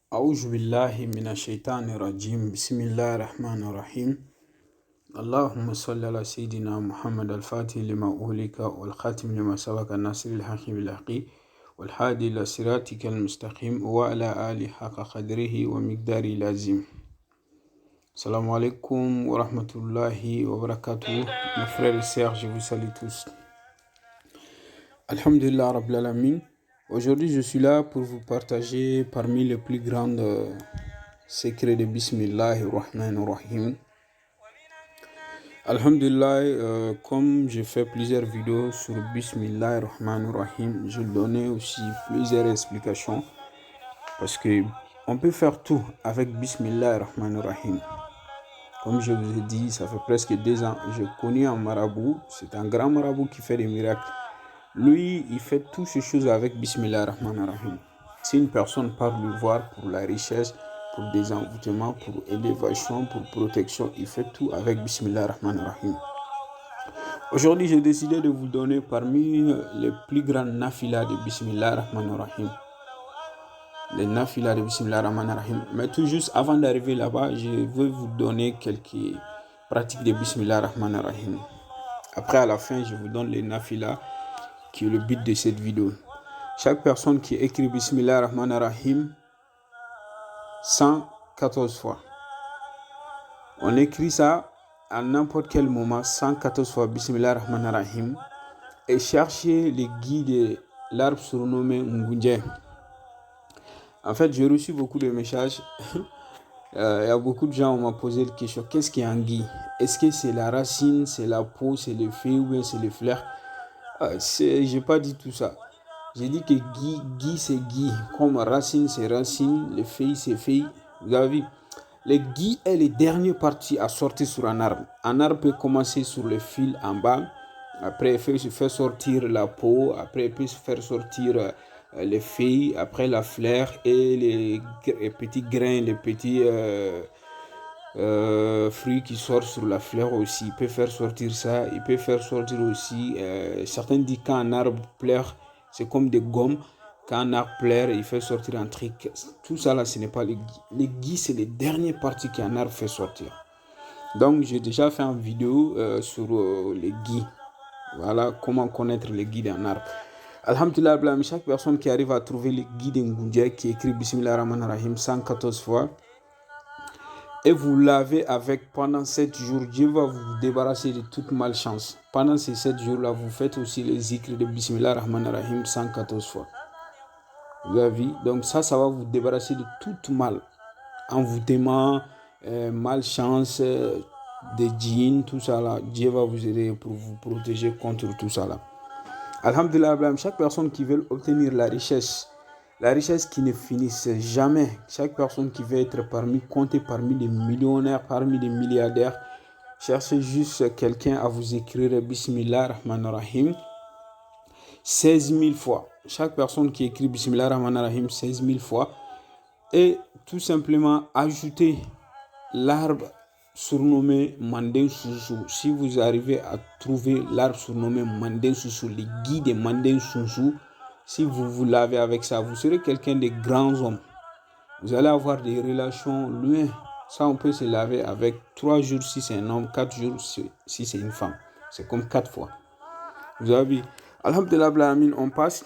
أعوذ بالله من الشيطان الرجيم بسم الله الرحمن الرحيم اللهم صل على سيدنا محمد الفاتح لما أغلق والخاتم لما سبق الناصر الحق بالحق والهادي إلى صراطك المستقيم وعلى آله حق قدره ومقداره العظيم. السلام عليكم ورحمة الله وبركاته. Mes frères et sœurs, je vous salue tous. Alhamdulillah Rabbil Alamin. Aujourd'hui, je suis là pour vous partager parmi les plus grands secrets de Bismillahirrahmanirrahim. Alhamdulillah, comme j'ai fait plusieurs vidéos sur Bismillahirrahmanirrahim, je donnais aussi plusieurs explications parce que on peut faire tout avec Bismillahirrahmanirrahim. Comme je vous ai dit, ça fait presque 2 ans, j'ai connu un marabout, c'est un grand marabout qui fait des miracles. Lui, il fait toutes ces choses avec Bismillahirrahmanirrahim. Si une personne part le voir pour la richesse, pour des envoûtements, pour élévation, pour protection, il fait tout avec Bismillahirrahmanirrahim. Aujourd'hui, j'ai décidé de vous donner parmi les plus grandes nafilas de Bismillahirrahmanirrahim. Les nafilas de Bismillahirrahmanirrahim. Mais tout juste avant d'arriver là-bas, je veux vous donner quelques pratiques de Bismillahirrahmanirrahim. Après, à la fin, je vous donne les nafilas qui est le but de cette vidéo. Chaque personne qui écrit Bismillahirrahmanirrahim 114 fois. On écrit ça à n'importe quel moment, 114 fois Bismillahirrahmanirrahim, et cherchez les guides de l'arbre surnommé Ngunje. En fait, j'ai reçu beaucoup de messages. Il y a beaucoup de gens qui m'ont posé la question, qu'est-ce qui est un gui? Est-ce que c'est la racine, c'est la peau, c'est le feuille ou bien c'est les fleurs? J'ai pas dit tout ça. J'ai dit que gui c'est gui, comme racine c'est racine, les feuilles c'est feuilles. Vous avez vu, les gui est les dernières parties à sortir sur un arbre. Un arbre peut commencer sur le fil en bas, après il fait sortir la peau, après il peut faire sortir les feuilles, après la fleur et les petits grains, les petits fruits qui sortent sur la fleur aussi. Il peut faire sortir ça. Il peut faire sortir aussi certains disent quand un arbre pleure, c'est comme des gommes. Quand un arbre pleure, il fait sortir un truc. Tout ça là, ce n'est pas les gui. Les gui, c'est les dernières parties qu'un arbre fait sortir. Donc j'ai déjà fait une vidéo sur les gui. Voilà comment connaître les gui d'un arbre. Alhamdulillah, chaque personne qui arrive à trouver les gui d'un Ngunje qui écrit Bismillahirrahmanirrahim 114 fois, et vous l'avez avec pendant 7 jours, Dieu va vous débarrasser de toute malchance. Pendant ces 7 jours-là, vous faites aussi les zikrs de Bismillahirrahmanirrahim 114 fois. Vous avez vu? Donc ça va vous débarrasser de tout mal. Envoûtement, malchance, des djinns, tout ça là. Dieu va vous aider pour vous protéger contre tout ça là. Alhamdulillah, chaque personne qui veut obtenir la richesse qui ne finissait jamais, chaque personne qui veut être compter parmi les millionnaires, parmi les milliardaires, cherchez juste quelqu'un à vous écrire Bismillahirrahmanirrahim 16 000 fois. Chaque personne qui écrit Bismillahirrahmanirrahim 16 000 fois, et tout simplement ajouter l'arbre surnommé Mandin Soussou. Si vous arrivez à trouver l'arbre surnommé Mandin Soussou, les guides de Mandin Soussou, si vous l'avez avec ça, vous serez quelqu'un de grands hommes. Vous allez avoir des relations loin. Ça, on peut se laver avec 3 jours si c'est un homme, 4 jours si c'est une femme. C'est comme 4 fois. Vous avez vu. Alhamdulillah, on passe.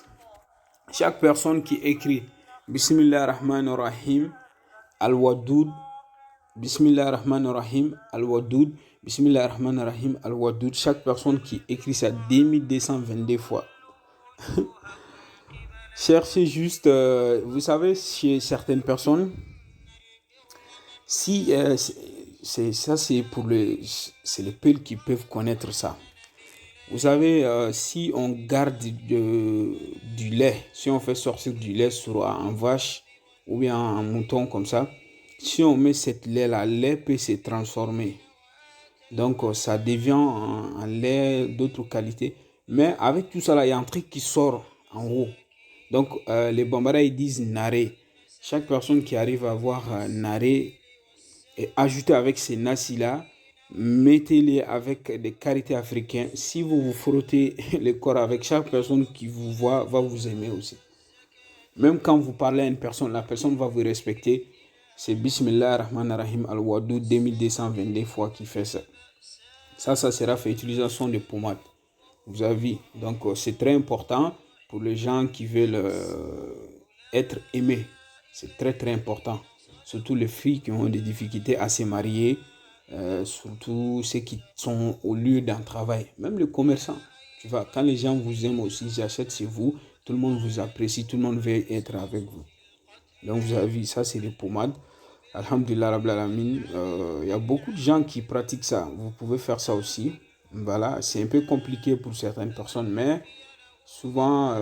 Chaque personne qui écrit Bismillahirrahmanirrahim Al-Wadoud, Bismillahirrahmanirrahim Al-Wadoud, Bismillahirrahmanirrahim Al-Wadoud, chaque personne qui écrit ça 2222 fois. Cherchez juste, vous savez, chez certaines personnes, si c'est pour c'est les peuples qui peuvent connaître ça. Vous savez, si on garde du lait, si on fait sortir du lait sur un vache ou bien un mouton comme ça, si on met cette lait-là, le lait peut se transformer. Donc ça devient un lait d'autre qualité. Mais avec tout ça là, il y a un truc qui sort en haut. Donc les Bambara ils disent naré. Chaque personne qui arrive à avoir naré et ajouter avec ces nassis là, mettez-les avec des carités africains. Si vous vous frottez le corps avec, chaque personne qui vous voit va vous aimer aussi. Même quand vous parlez à une personne, la personne va vous respecter. C'est Bismillah ar-Rahman ar-Rahim al-Wadud 2222 fois qui fait ça. Ça sera fait utilisation de pommade. Vous avez vu. Donc, c'est très important pour les gens qui veulent être aimés. C'est très, très important. Surtout les filles qui ont des difficultés à se marier. Surtout ceux qui sont au lieu d'un travail. Même les commerçants. Tu vois, quand les gens vous aiment aussi, j'achète chez vous. Tout le monde vous apprécie. Tout le monde veut être avec vous. Donc, vous avez vu, ça, c'est des pommades. Alhamdulillah Rabbil Alamin, il y a beaucoup de gens qui pratiquent ça. Vous pouvez faire ça aussi. Voilà, c'est un peu compliqué pour certaines personnes, mais souvent,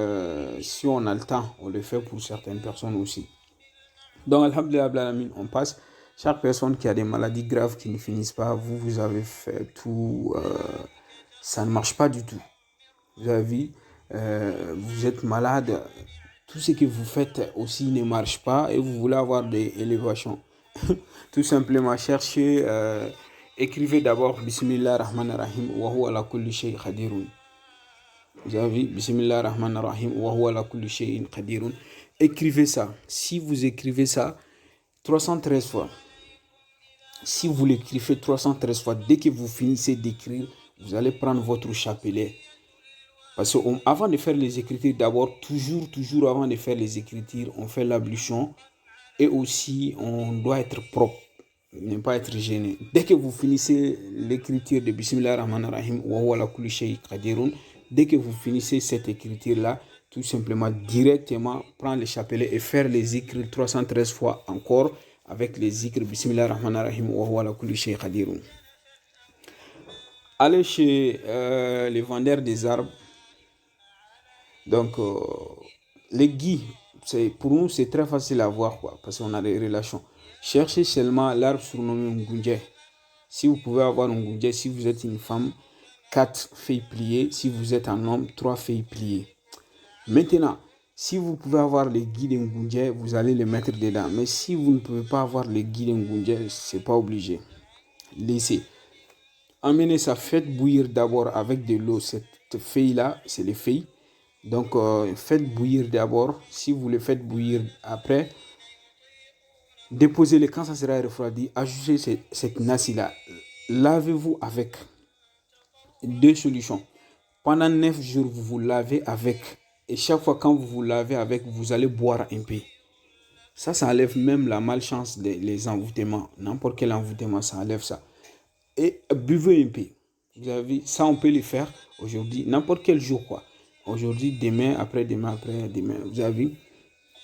si on a le temps, on le fait pour certaines personnes aussi. Donc, Alhamdulillah Rabbil Alamin, on passe. Chaque personne qui a des maladies graves qui ne finissent pas, vous avez fait tout. Ça ne marche pas du tout. Vous avez vu, vous êtes malade. Tout ce que vous faites aussi ne marche pas et vous voulez avoir des élévations. Tout simplement, cherchez, écrivez d'abord Bismillah Rahman Rahim wa huwa ala kulli shay qadirun. Vous avez vu, Bismillah Rahman Rahim wa huwa ala kulli shay qadirun. Écrivez ça. Si vous écrivez ça 313 fois, si vous l'écrivez 313 fois, dès que vous finissez d'écrire, vous allez prendre votre chapelet. Parce qu'avant de faire les écritures, d'abord, toujours avant de faire les écritures, on fait l'ablution. Et aussi, on doit être propre, ne pas être gêné. Dès que vous finissez l'écriture de Bismillah Rahman Rahim, wa huwa ala kulli shay qadirun, dès que vous finissez cette écriture-là, tout simplement, directement, prendre le chapelet et faire les zikrs 313 fois encore avec les zikrs Bismillah Rahman Rahim, wa huwa ala kulli shay qadirun. Allez chez les vendeurs des arbres. Donc, les guides, pour nous, c'est très facile à voir, quoi, parce qu'on a des relations. Cherchez seulement l'arbre surnommé Ngunje. Si vous pouvez avoir un Ngunje, si vous êtes une femme, 4 feuilles pliées. Si vous êtes un homme, 3 feuilles pliées. Maintenant, si vous pouvez avoir les guides Ngunje, vous allez les mettre dedans. Mais si vous ne pouvez pas avoir les guides Ngunje, c'est pas obligé. Laissez. Amenez ça, faites bouillir d'abord avec de l'eau. Cette feuille-là, c'est les feuilles. Donc, faites bouillir d'abord. Si vous le faites bouillir après, déposez-le quand ça sera refroidi. Ajoutez cette nasi-là. Lavez-vous avec 2 solutions. Pendant 9 jours, vous vous lavez avec. Et chaque fois quand vous vous lavez avec, vous allez boire un peu. Ça enlève même la malchance des envoûtements. N'importe quel envoûtement, ça enlève ça. Et buvez un peu. Vous avez, ça, on peut le faire aujourd'hui, n'importe quel jour, quoi. Aujourd'hui, demain, après-demain, après-demain, vous avez vu.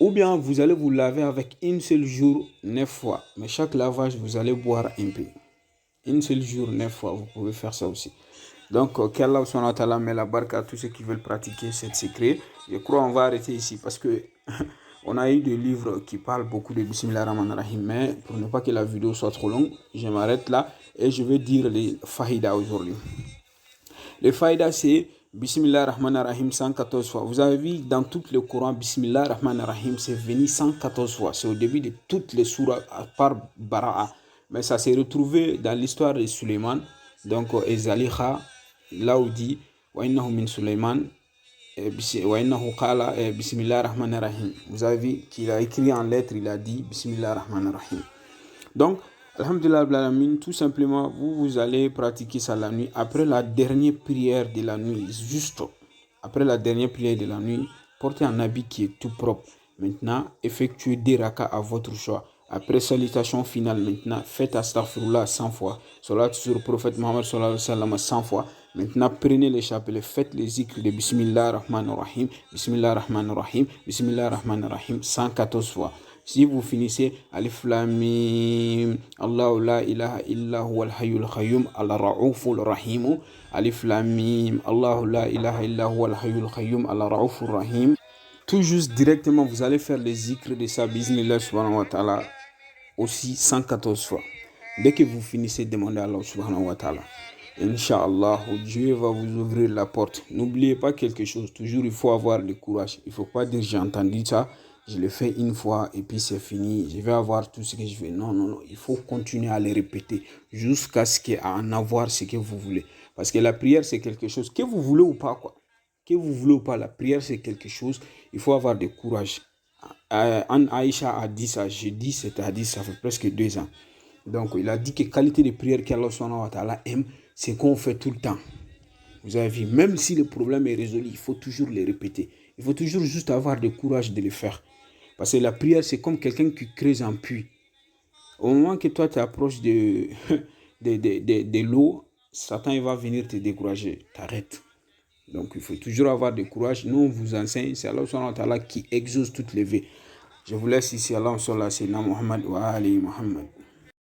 Ou bien vous allez vous laver avec une seule jour 9 fois. Mais chaque lavage, vous allez boire un peu. Une seule jour 9 fois, vous pouvez faire ça aussi. Donc, qu'Allah subhanahu wa ta'ala met la barque à tous ceux qui veulent pratiquer cette secret. Je crois qu'on va arrêter ici parce que on a eu des livres qui parlent beaucoup de Bismillah Rahman Rahim. Mais pour ne pas que la vidéo soit trop longue, je m'arrête là et je vais dire les faïdas aujourd'hui. Les faïdas, c'est Bismillah Rahman Rahim 114 fois. Vous avez vu dans tout le Coran, Bismillah Rahman Rahim, c'est venu 114 fois. C'est au début de toutes les sourates, à part Bara'a. Mais ça s'est retrouvé dans l'histoire de Suleiman. Donc, Ezaliha, là où dit, wa innahu min Suleiman, wa innahu qala Bismillah Rahman Rahim. Vous avez vu qu'il a écrit en lettres, il a dit Bismillah Rahman Rahim. Donc, Alhamdulillah, tout simplement, vous allez pratiquer ça la nuit. Après la dernière prière de la nuit, juste après la dernière prière de la nuit, portez un habit qui est tout propre. Maintenant, effectuez des rakas à votre choix. Après salutation finale, maintenant, faites astaghfirullah 100 fois. Salat sur le prophète Mohammed sallallahu alayhi wa sallam 100 fois. Maintenant, prenez les chapelets, faites les zikrs de Bismillah Rahman Rahim, Bismillah Rahman Rahim, Bismillah Rahman Rahim 114 fois. Si vous finissez Alif Lam Mim, Allahu la ilaha illa huwa al-hayyul qayyum al-ra'uful rahim. Alif Lam Mim, Allahu la ilaha illa huwa al-hayyul qayyum al-ra'ufur rahim. Tout juste directement, vous allez faire les zikrs de sa bismillah subhanahu wa ta'ala aussi 114 fois. Dès que vous finissez, demandez à Allah subhanahu wa ta'ala. Inch'Allah, Dieu va vous ouvrir la porte. N'oubliez pas quelque chose, toujours il faut avoir le courage. Il ne faut pas dire j'ai entendu ça, je l'ai fait une fois et puis c'est fini, je vais avoir tout ce que je veux. Non, il faut continuer à le répéter jusqu'à ce qu'il y ait à en avoir ce que vous voulez. Parce que la prière c'est quelque chose, que vous voulez ou pas, quoi. Que vous voulez ou pas, la prière c'est quelque chose, il faut avoir du courage. Aïcha a dit ça, j'ai dit cet hadith, ça fait presque 2 ans. Donc, il a dit que qualité de prière qu'Allah subhanahu wa ta'ala aime, c'est qu'on fait tout le temps. Vous avez vu, même si le problème est résolu, il faut toujours le répéter. Il faut toujours juste avoir le courage de le faire. Parce que la prière, c'est comme quelqu'un qui creuse un puits. Au moment que toi, tu approches de l'eau, Satan il va venir te décourager. T'arrêtes. Donc, il faut toujours avoir du courage. Nous, on vous enseigne. C'est Allah subhanahu wa ta'ala qui exauce toutes les vies. Je vous laisse ici. Allah, Muhammad wa Ali Muhammad.